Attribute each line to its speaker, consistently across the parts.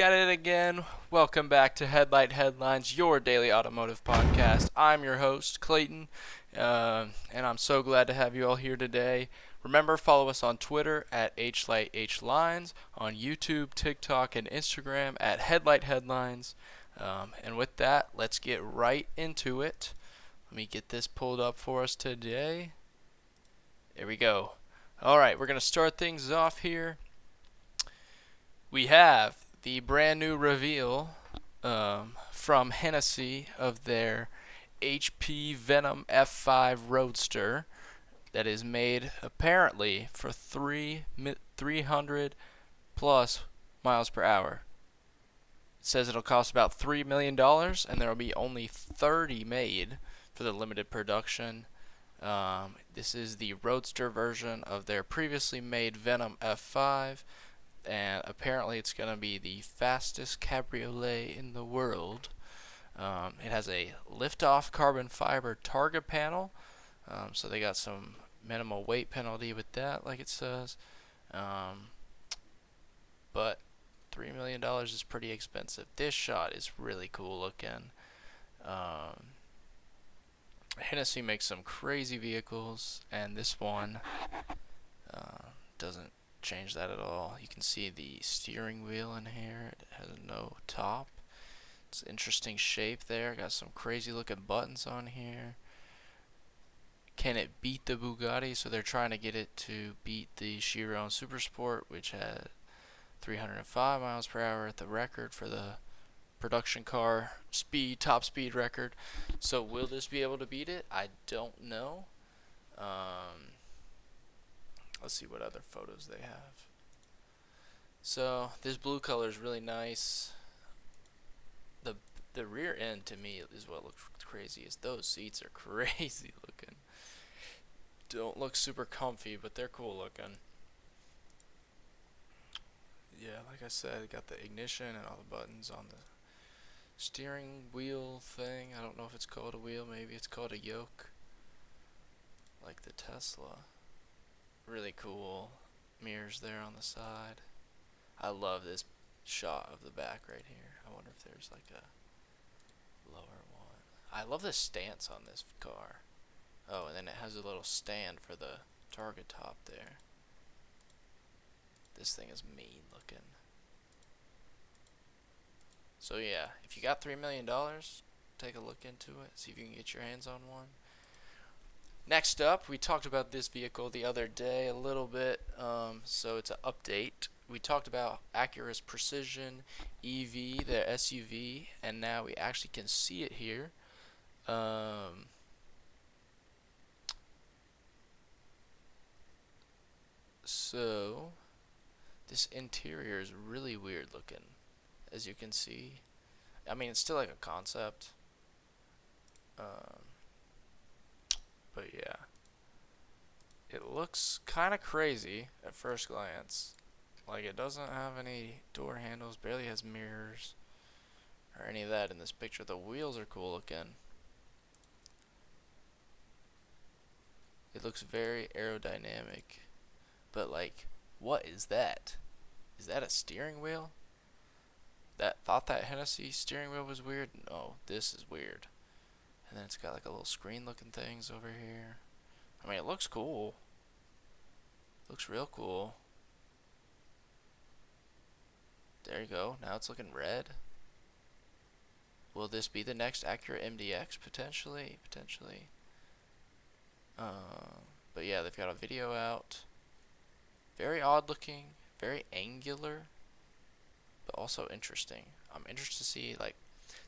Speaker 1: at it again. Welcome back to Headlight Headlines, your daily automotive podcast. I'm your host, Clayton, and I'm so glad to have you all here today. Remember, follow us on Twitter at HlightHlines, on YouTube, TikTok, and Instagram at Headlight Headlines. And with that, let's get right into it. Let me get this pulled up for us today. There we go. Alright, we're going to start things off here. We have the brand new reveal from Hennessy of their HP Venom F5 Roadster that is made apparently for 300 plus miles per hour. It says it'll cost about $3 million and there will be only 30 made for the limited production. This is the Roadster version of their previously made Venom F5. And apparently it's going to be the fastest cabriolet in the world. It has a lift-off carbon fiber targa panel, so they got some minimal weight penalty with that, like it says. But $3 million is pretty expensive. This shot is really cool looking. Hennessy makes some crazy vehicles, and this one doesn't change that at all. You can see the steering wheel in here. It has no top. It's an interesting shape there. Got some crazy looking buttons on here. Can it beat the Bugatti? So they're trying to get it to beat the Chiron Super Sport, which had 305 miles per hour at the record for the production car speed, top speed record. So will this be able to beat it? I don't know. Let's see what other photos they have. So this blue color is really nice. The rear end to me is what looks crazy. Is those seats are crazy looking. Don't look super comfy, but they're cool looking. Yeah, like I said, got the ignition and all the buttons on the steering wheel thing. I don't know if it's called a wheel. Maybe it's called a yoke, like the Tesla. Really cool mirrors there on the side. I love this shot of the back right here. I wonder if there's like a lower one. I love the stance on this car. Oh, and then it has a little stand for the target top there. This thing is mean looking. So yeah, if you got $3 million, take a look into it. See if you can get your hands on one. Next up, we talked about this vehicle the other day a little bit, so it's an update. We talked about Acura's Precision EV, their SUV, and now we actually can see it here. So, this interior is really weird looking, as you can see. I mean, it's still like a concept. But yeah, it looks kind of crazy at first glance. Like, it doesn't have any door handles, barely has mirrors or any of that in this picture. The wheels are cool looking. It looks very aerodynamic, but like, what is that? Is that a steering wheel? Thought that Hennessy steering wheel was weird? No, this is weird. And then it's got like a little screen looking things over here. I mean, it looks cool. Looks real cool. There you go. Now it's looking red. Will this be the next Acura MDX? Potentially. But yeah, they've got a video out. Very odd looking. Very angular. But also interesting. I'm interested to see, like,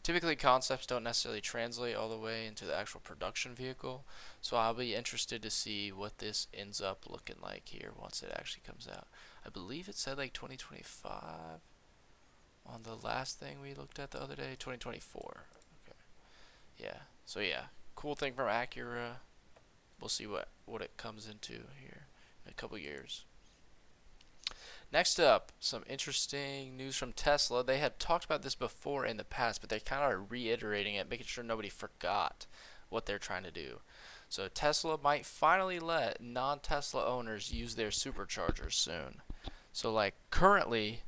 Speaker 1: typically concepts don't necessarily translate all the way into the actual production vehicle, so I'll be interested to see what this ends up looking like here once it actually comes out. I believe it said like 2025 on the last thing we looked at the other day. 2024. Okay. Yeah. So yeah, cool thing from Acura. We'll see what it comes into here in a couple years. Next up, some interesting news from Tesla. They had talked about this before in the past, but they're kind of reiterating it, making sure nobody forgot what they're trying to do. So Tesla might finally let non-Tesla owners use their superchargers soon. So like currently,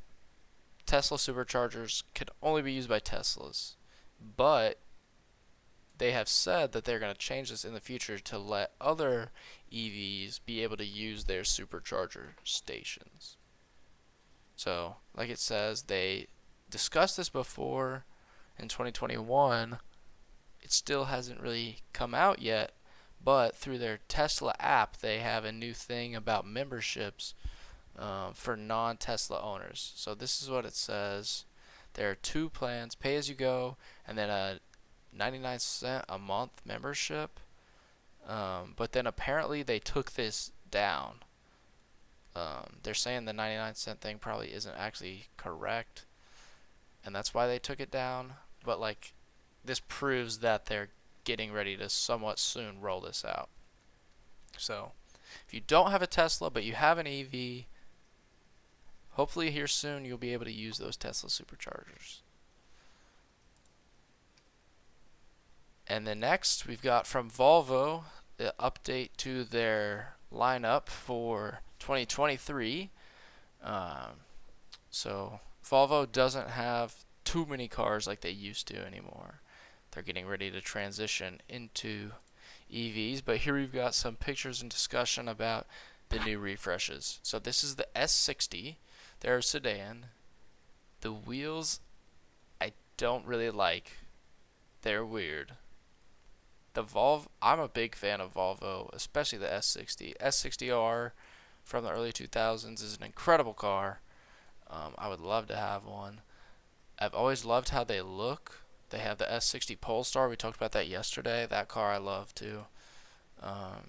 Speaker 1: Tesla superchargers can only be used by Teslas, but they have said that they're going to change this in the future to let other EVs be able to use their supercharger stations. So, like it says, they discussed this before in 2021. It still hasn't really come out yet, but through their Tesla app, they have a new thing about memberships for non-Tesla owners. So this is what it says. There are two plans, pay as you go, and then a 99 cent a month membership. But then apparently they took this down. They're saying the 99 cent thing probably isn't actually correct, and that's why they took it down. But like, this proves that they're getting ready to somewhat soon roll this out. So if you don't have a Tesla but you have an EV, hopefully here soon you'll be able to use those Tesla superchargers. And then next we've got from Volvo the update to their lineup for 2023. So Volvo doesn't have too many cars like they used to anymore. They're getting ready to transition into EVs, but here we've got some pictures and discussion about the new refreshes. So this is the S60. They're a sedan. The wheels I don't really like. They're weird. I'm a big fan of Volvo, especially the S60. S60R from the early 2000s is an incredible car. I would love to have one. I've always loved how they look. They have the S60 Polestar. We talked about that yesterday. That car I love too. The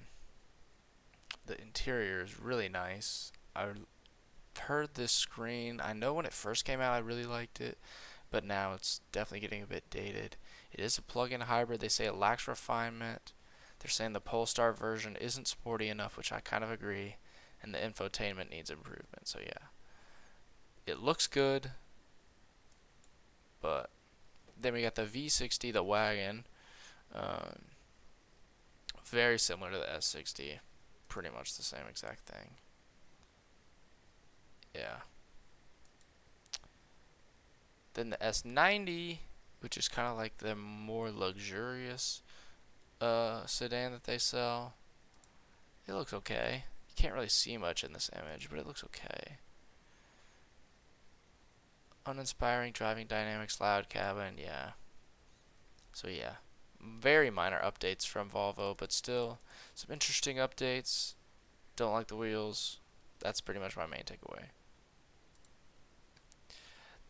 Speaker 1: interior is really nice. I heard this screen. I know when it first came out I really liked it, but now it's definitely getting a bit dated. It is a plug-in hybrid. They say it lacks refinement. They're saying the Polestar version isn't sporty enough, which I kind of agree, and the infotainment needs improvement. So yeah, it looks good, but then we got the V60, the wagon, very similar to the S60, pretty much the same exact thing. Yeah. Then the S90, which is kind of like the more luxurious sedan that they sell. It looks okay. You can't really see much in this image, but it looks okay. Uninspiring driving dynamics, loud cabin, yeah. So yeah, very minor updates from Volvo, but still some interesting updates. Don't like the wheels. That's pretty much my main takeaway.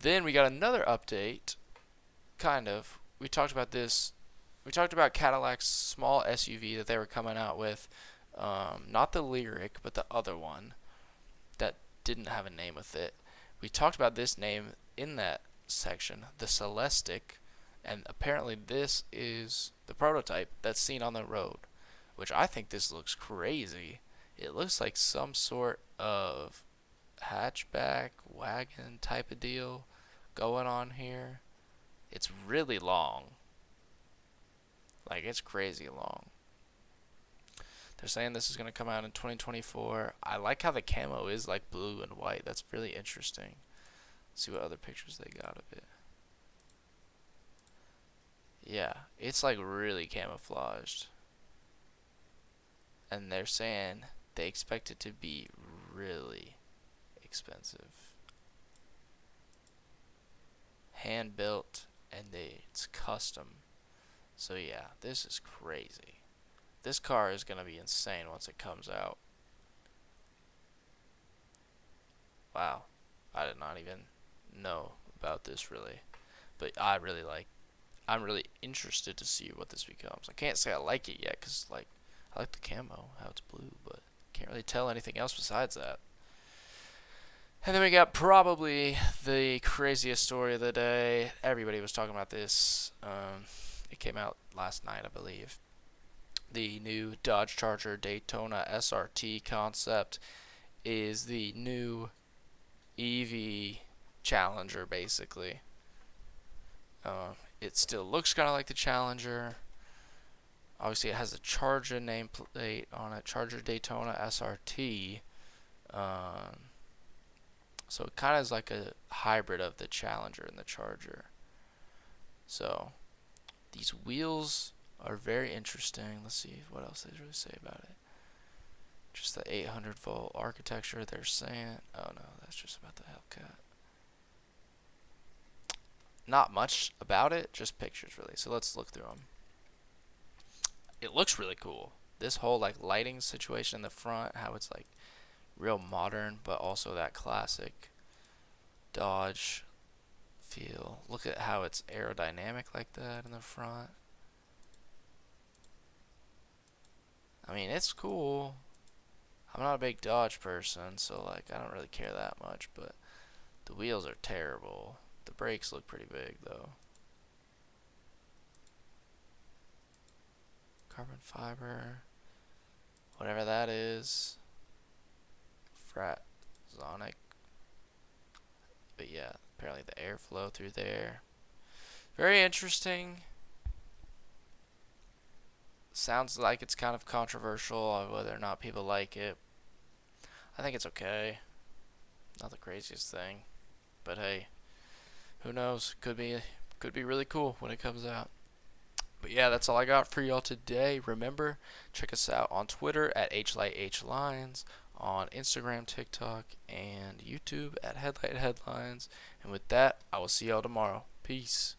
Speaker 1: Then we got another update, kind of. We talked about this. We talked about Cadillac's small SUV that they were coming out with. Not the Lyric, but the other one that didn't have a name with it. We talked about this name in that section, the Celestiq, and apparently this is the prototype that's seen on the road, which I think this looks crazy. It looks like some sort of hatchback wagon type of deal going on here. It's really long. Like, it's crazy long. They're saying this is going to come out in 2024. I like how the camo is like blue and white. That's really interesting. Let's see what other pictures they got of it. Yeah, it's like really camouflaged. And they're saying they expect it to be really expensive. Hand built, and it's custom. So yeah, this is crazy. This car is going to be insane once it comes out. Wow, I did not even know about this really, but I'm really interested to see what this becomes. I can't say I like it yet because like I like the camo, how it's blue, but can't really tell anything else besides that. And then we got probably the craziest story of the day. Everybody was talking about this. It came out last night, I believe. The new Dodge Charger Daytona SRT concept is the new EV Challenger, basically. It still looks kind of like the Challenger. Obviously, it has a Charger nameplate on it, Charger Daytona SRT. So it kind of is like a hybrid of the Challenger and the Charger. So these wheels are very interesting. Let's see what else they really say about it. Just the 800-volt architecture they're saying. Oh no, that's just about the Hellcat. Not much about it, just pictures really. So let's look through them. It looks really cool. This whole like lighting situation in the front, how it's like real modern, but also that classic Dodge feel. Look at how it's aerodynamic like that in the front. I mean, it's cool. I'm not a big Dodge person, so like I don't really care that much, but the wheels are terrible. The brakes look pretty big though. Carbon fiber, whatever that is. Fratonic. But yeah, apparently the airflow through there. Very interesting. Sounds like it's kind of controversial on whether or not people like it. I think it's okay. Not the craziest thing. But hey, who knows? Could be really cool when it comes out. But yeah, that's all I got for y'all today. Remember, check us out on Twitter at HlightHlines, on Instagram, TikTok, and YouTube at Headlight Headlines. And with that, I will see y'all tomorrow. Peace.